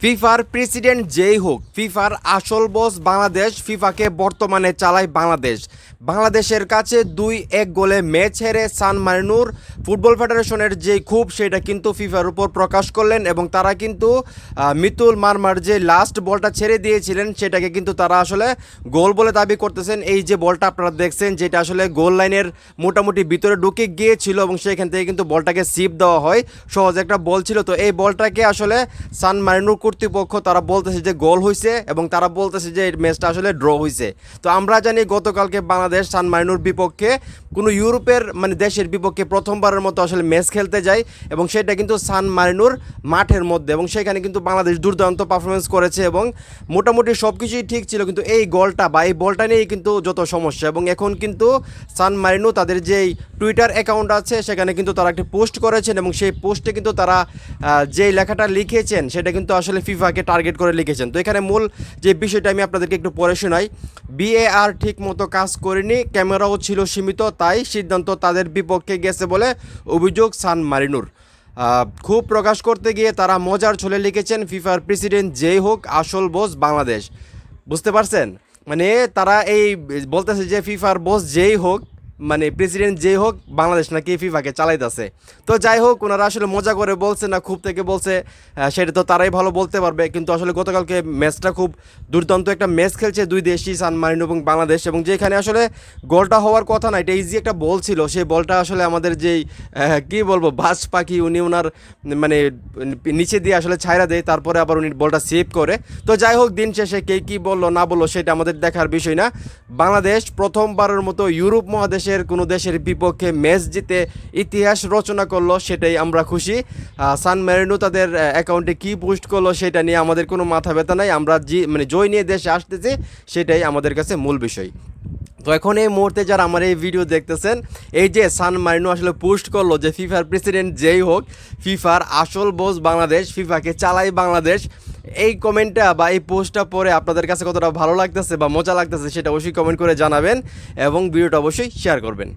ফিফার প্রেসিডেন্ট যেই হোক, ফিফার আসল বস বাংলাদেশ, ফিফাকে বর্তমানে চালায় বাংলাদেশ। বাংলাদেশের কাছে 2-1 গোলে ম্যাচ হেরে সান মারিনোর ফুটবল ফেডারেশনের যে ক্ষোভ সেটা কিন্তু ফিফার উপর প্রকাশ করলেন এবং তারা কিন্তু মিতুল মারমার যে লাস্ট বলটা ছেড়ে দিয়েছিলেন সেটাকে কিন্তু তারা আসলে গোল বলে দাবি করতেছেন। এই যে বলটা আপনারা দেখছেন যেটা আসলে গোল লাইনের মোটামুটি ভিতরে ঢুকে গিয়েছিল এবং সেখান থেকে কিন্তু বলটাকে সিপ দেওয়া হয়, সহজ একটা বল ছিল। তো এই বলটাকে আসলে সান মারিনোর কর্তৃপক্ষ তারা বলতেছে যে গোল হয়েছে এবং তারা বলতেছে যে এই ম্যাচটা আসলে ড্র হয়েছে। তো আমরা জানি গতকালকে বাংলাদেশ সান মারিনোর বিপক্ষে কোনো ইউরোপের দেশের বিপক্ষে প্রথমবারের মতো আসলে ম্যাচ খেলতে যায় এবং সেটা কিন্তু সান মারিনোর মাঠের মধ্যে, এবং সেখানে কিন্তু বাংলাদেশ দুর্দান্ত পারফরমেন্স করেছে এবং মোটামুটি সব কিছুই ঠিক ছিল। কিন্তু এই গোলটা বা এই বলটা নিয়েই কিন্তু যত সমস্যা। এবং এখন কিন্তু সান মারিনো তাদের যেই টুইটার অ্যাকাউন্ট আছে সেখানে কিন্তু তারা একটি পোস্ট করেছেন এবং সেই পোস্টে কিন্তু তারা যেই লেখাটা লিখেছেন সেটা কিন্তু আসলে ফিফাকে টার্গেট করে লিখেছেন। তো এখানে মূল যে বিষয়টা আমি আপনাদেরকে একটু পড়ে শোনাই। বিএআর ঠিক মতো কাজ করেনি, ক্যামেরাও ছিল সীমিত, তাই সিদ্ধান্ত তাদের বিপক্ষে গেছে বলে অভিযোগ সান মারিনোর। খুব প্রকাশ করতে গিয়ে তারা মজার ছলে লিখেছেন, ফিফার প্রেসিডেন্ট যেই হোক আসল বস বাংলাদেশ। বুঝতে পারছেন? তারা এই বলতেছে যে ফিফার বস যেই হোক, প্রেসিডেন্ট যেই হোক, বাংলাদেশ নাকি ফিফাকে চালাইতেছে। তো যাই হোক, ওনারা আসলে মজা করে বলছে না খুব থেকে বলছে সেটা তো তারাই ভালো বলতে পারবে। কিন্তু আসলে গতকালকে ম্যাচটা খুব দুর্দান্ত একটা ম্যাচ খেলছে দুই দেশই, সান মারিনো এবং বাংলাদেশ, এবং যেখানে আসলে গোলটা হওয়ার কথা না, এটা ইজি একটা বল ছিল। সেই বলটা আসলে আমাদের যেই কী বলবো বাজ পাখি, উনি ওনার নিচে দিয়ে আসলে ছাইরা দেয়, তারপরে আবার উনি বলটা সেভ করে। তো যাই হোক, দিন শেষে কে কী বললো না বললো সেটা আমাদের দেখার বিষয় না। বাংলাদেশ প্রথমবারের মতো ইউরোপ মহাদেশের কোনো দেশের বিপক্ষে ম্যাচ জিতে ইতিহাস রচনা করলো, সেটাই আমরা খুশি। সান মারিনো তাদের অ্যাকাউন্টে কী পোস্ট করলো সেটা নিয়ে আমাদের কোনো মাথা ব্যথা নাই। আমরা জয় নিয়ে দেশে আসতেছি, সেটাই আমাদের কাছে মূল বিষয়। তো এখন এই মুহূর্তে যারা আমার এই ভিডিও দেখতেছেন, এই যে সান মারিনো আসলে পোস্ট করলো যে ফিফার প্রেসিডেন্ট যেই হোক, ফিফার আসল বস বাংলাদেশ, ফিফাকে চালায় বাংলাদেশ। এই কমেন্টটা বা এই পোস্টটা পরে আপনাদের কাছে কতটা ভালো লাগতেছে বা মজা লাগতেছে সেটা অবশ্যই কমেন্ট করে জানাবেন এবং ভিডিওটা অবশ্যই শেয়ার করবেন।